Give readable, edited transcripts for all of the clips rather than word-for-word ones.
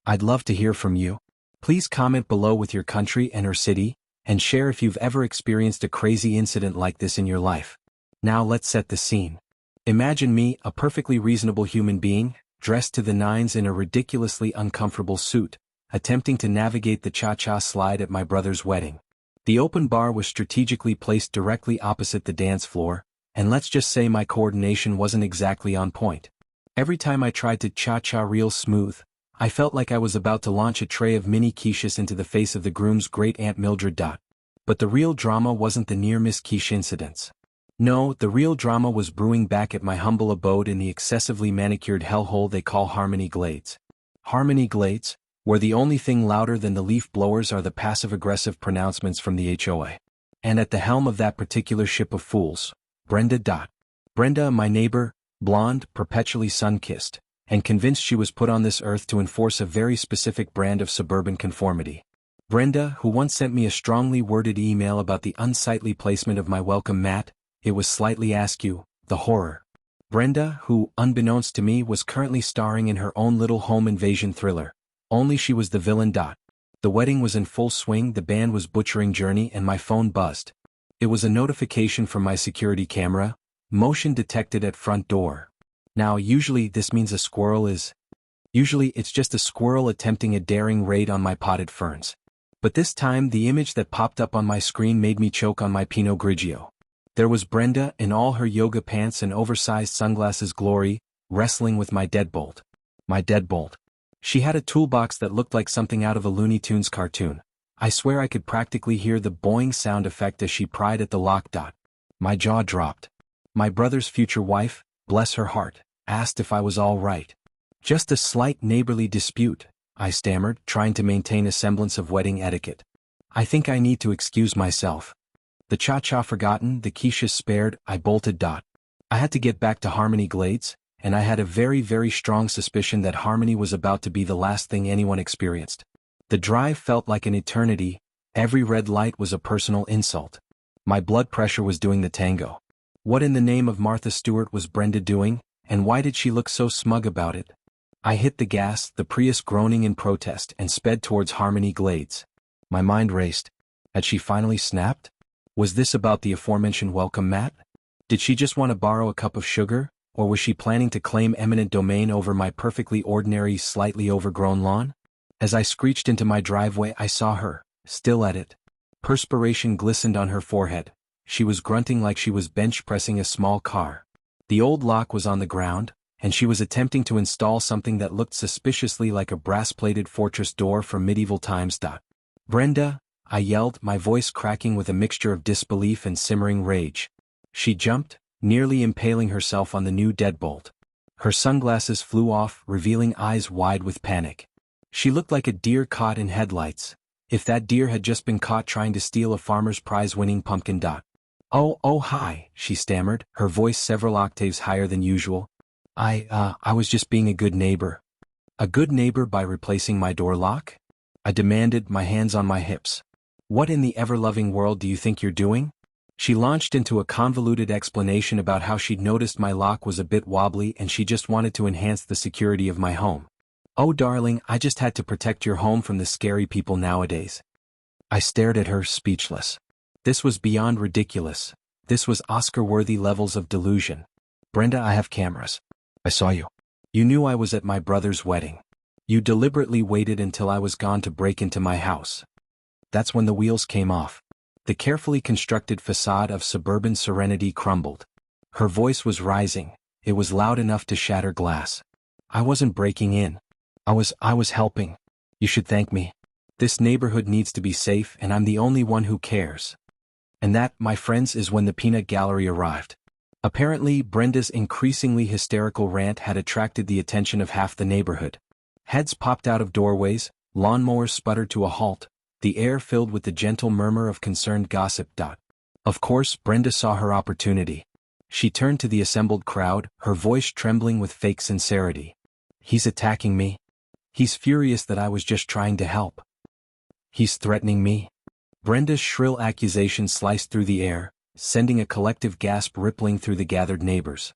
I'd love to hear from you. Please comment below with your country and or city, and share if you've ever experienced a crazy incident like this in your life. Now let's set the scene. Imagine me, a perfectly reasonable human being, dressed to the nines in a ridiculously uncomfortable suit, attempting to navigate the cha-cha slide at my brother's wedding. The open bar was strategically placed directly opposite the dance floor, and let's just say my coordination wasn't exactly on point. Every time I tried to cha-cha real smooth, I felt like I was about to launch a tray of mini quiches into the face of the groom's great-aunt Mildred. But the real drama wasn't the near-miss quiche incidents. No, the real drama was brewing back at my humble abode in the excessively manicured hellhole they call Harmony Glades. Harmony Glades, where the only thing louder than the leaf blowers are the passive-aggressive pronouncements from the HOA. And at the helm of that particular ship of fools, Brenda. Brenda, my neighbor, blonde, perpetually sun-kissed, and convinced she was put on this earth to enforce a very specific brand of suburban conformity. Brenda, who once sent me a strongly worded email about the unsightly placement of my welcome mat, it was slightly askew, the horror. Brenda, who, unbeknownst to me, was currently starring in her own little home invasion thriller. Only she was the villain. The wedding was in full swing, the band was butchering Journey, and my phone buzzed. It was a notification from my security camera, motion detected at front door. Now usually this means a squirrel is... Usually it's just a squirrel attempting a daring raid on my potted ferns. But this time the image that popped up on my screen made me choke on my Pinot Grigio. There was Brenda in all her yoga pants and oversized sunglasses glory, wrestling with my deadbolt. My deadbolt. She had a toolbox that looked like something out of a Looney Tunes cartoon. I swear I could practically hear the boing sound effect as she pried at the lock. My jaw dropped. My brother's future wife, bless her heart, asked if I was all right. Just a slight neighborly dispute, I stammered, trying to maintain a semblance of wedding etiquette. I think I need to excuse myself. The cha-cha forgotten, the quiches spared, I bolted. I had to get back to Harmony Glades, and I had a very, very strong suspicion that Harmony was about to be the last thing anyone experienced. The drive felt like an eternity, every red light was a personal insult. My blood pressure was doing the tango. What in the name of Martha Stewart was Brenda doing, and why did she look so smug about it? I hit the gas, the Prius groaning in protest, and sped towards Harmony Glades. My mind raced. Had she finally snapped? Was this about the aforementioned welcome mat? Did she just want to borrow a cup of sugar, or was she planning to claim eminent domain over my perfectly ordinary, slightly overgrown lawn? As I screeched into my driveway, I saw her, still at it. Perspiration glistened on her forehead. She was grunting like she was bench pressing a small car. The old lock was on the ground, and she was attempting to install something that looked suspiciously like a brass-plated fortress door from medieval times. Brenda, I yelled, my voice cracking with a mixture of disbelief and simmering rage. She jumped, nearly impaling herself on the new deadbolt. Her sunglasses flew off, revealing eyes wide with panic. She looked like a deer caught in headlights, if that deer had just been caught trying to steal a farmer's prize-winning pumpkin. Oh, hi, she stammered, her voice several octaves higher than usual. I was just being a good neighbor. A good neighbor by replacing my door lock? I demanded, my hands on my hips. What in the ever-loving world do you think you're doing? She launched into a convoluted explanation about how she'd noticed my lock was a bit wobbly and she just wanted to enhance the security of my home. Oh darling, I just had to protect your home from the scary people nowadays. I stared at her, speechless. This was beyond ridiculous. This was Oscar-worthy levels of delusion. Brenda, I have cameras. I saw you. You knew I was at my brother's wedding. You deliberately waited until I was gone to break into my house. That's when the wheels came off. The carefully constructed facade of suburban serenity crumbled. Her voice was rising. It was loud enough to shatter glass. I wasn't breaking in. I was helping. You should thank me. This neighborhood needs to be safe and I'm the only one who cares. And that, my friends, is when the peanut gallery arrived. Apparently, Brenda's increasingly hysterical rant had attracted the attention of half the neighborhood. Heads popped out of doorways, lawnmowers sputtered to a halt, the air filled with the gentle murmur of concerned gossip. Of course, Brenda saw her opportunity. She turned to the assembled crowd, her voice trembling with fake sincerity. He's attacking me. He's furious that I was just trying to help. He's threatening me. Brenda's shrill accusation sliced through the air, sending a collective gasp rippling through the gathered neighbors.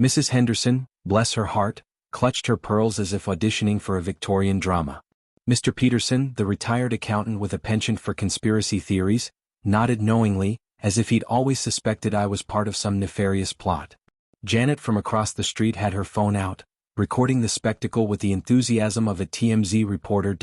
Mrs. Henderson, bless her heart, clutched her pearls as if auditioning for a Victorian drama. Mr. Peterson, the retired accountant with a penchant for conspiracy theories, nodded knowingly, as if he'd always suspected I was part of some nefarious plot. Janet from across the street had her phone out, recording the spectacle with the enthusiasm of a TMZ reporter.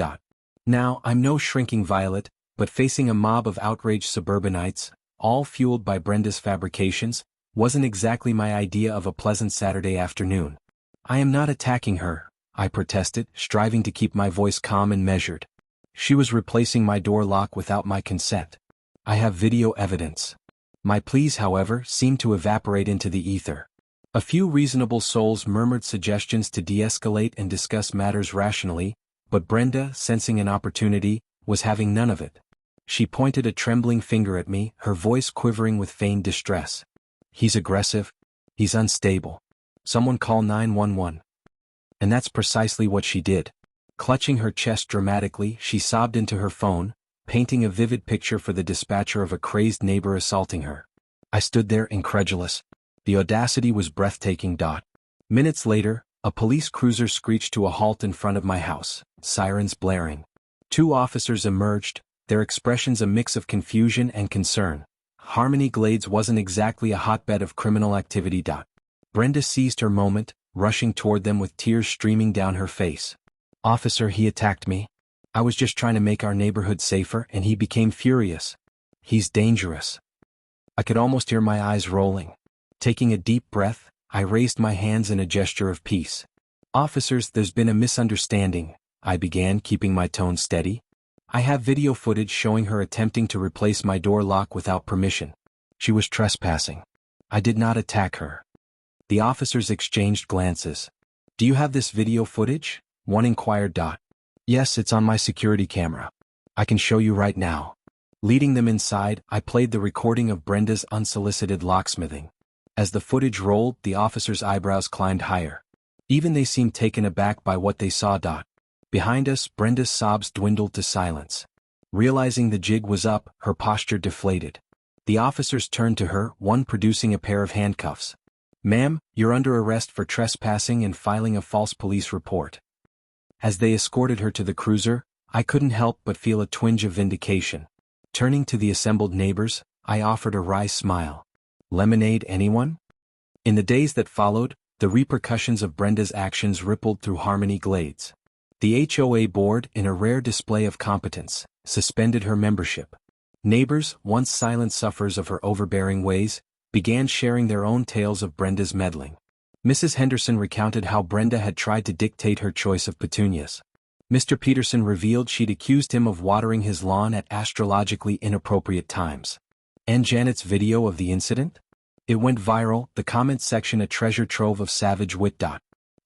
Now, I'm no shrinking violet, but facing a mob of outraged suburbanites, all fueled by Brenda's fabrications, wasn't exactly my idea of a pleasant Saturday afternoon. I am not attacking her, I protested, striving to keep my voice calm and measured. She was replacing my door lock without my consent. I have video evidence. My pleas, however, seemed to evaporate into the ether. A few reasonable souls murmured suggestions to de-escalate and discuss matters rationally, but Brenda, sensing an opportunity, was having none of it. She pointed a trembling finger at me, her voice quivering with feigned distress. He's aggressive. He's unstable. Someone call 911. And that's precisely what she did. Clutching her chest dramatically, she sobbed into her phone, painting a vivid picture for the dispatcher of a crazed neighbor assaulting her. I stood there incredulous. The audacity was breathtaking. Minutes later, a police cruiser screeched to a halt in front of my house, sirens blaring. 2 officers emerged, their expressions a mix of confusion and concern. Harmony Glades wasn't exactly a hotbed of criminal activity. Brenda seized her moment, rushing toward them with tears streaming down her face. Officer, he attacked me. I was just trying to make our neighborhood safer and he became furious. He's dangerous. I could almost hear my eyes rolling. Taking a deep breath, I raised my hands in a gesture of peace. Officers, there's been a misunderstanding, I began, keeping my tone steady. I have video footage showing her attempting to replace my door lock without permission. She was trespassing. I did not attack her. The officers exchanged glances. Do you have this video footage? One inquired. Yes, it's on my security camera. I can show you right now. Leading them inside, I played the recording of Brenda's unsolicited locksmithing. As the footage rolled, the officers' eyebrows climbed higher. Even they seemed taken aback by what they saw. Behind us, Brenda's sobs dwindled to silence. Realizing the jig was up, her posture deflated. The officers turned to her, one producing a pair of handcuffs. Ma'am, you're under arrest for trespassing and filing a false police report. As they escorted her to the cruiser, I couldn't help but feel a twinge of vindication. Turning to the assembled neighbors, I offered a wry smile. Lemonade, anyone? In the days that followed, the repercussions of Brenda's actions rippled through Harmony Glades. The HOA board, in a rare display of competence, suspended her membership. Neighbors, once silent sufferers of her overbearing ways, began sharing their own tales of Brenda's meddling. Mrs. Henderson recounted how Brenda had tried to dictate her choice of petunias. Mr. Peterson revealed she'd accused him of watering his lawn at astrologically inappropriate times. And Janet's video of the incident? It went viral, the comment section a treasure trove of savage wit.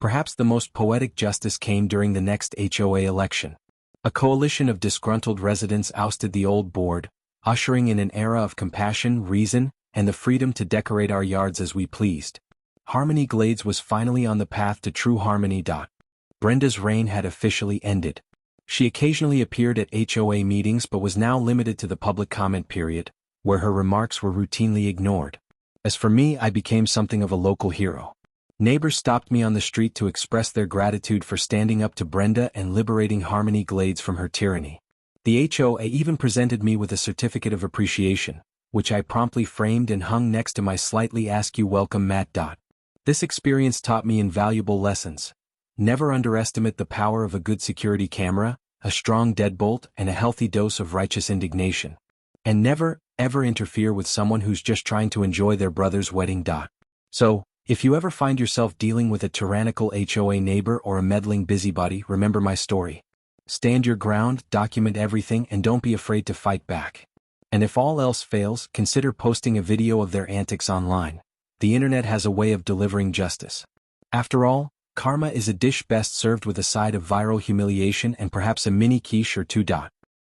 Perhaps the most poetic justice came during the next HOA election. A coalition of disgruntled residents ousted the old board, ushering in an era of compassion, reason, and the freedom to decorate our yards as we pleased. Harmony Glades was finally on the path to true harmony. Brenda's reign had officially ended. She occasionally appeared at HOA meetings but was now limited to the public comment period, where her remarks were routinely ignored. As for me, I became something of a local hero. Neighbors stopped me on the street to express their gratitude for standing up to Brenda and liberating Harmony Glades from her tyranny. The HOA even presented me with a certificate of appreciation, which I promptly framed and hung next to my slightly askew welcome mat. This experience taught me invaluable lessons. Never underestimate the power of a good security camera, a strong deadbolt, and a healthy dose of righteous indignation. And never, ever interfere with someone who's just trying to enjoy their brother's wedding. So, if you ever find yourself dealing with a tyrannical HOA neighbor or a meddling busybody, remember my story. Stand your ground, document everything, and don't be afraid to fight back. And if all else fails, consider posting a video of their antics online. The internet has a way of delivering justice. After all, karma is a dish best served with a side of viral humiliation and perhaps a mini quiche or two.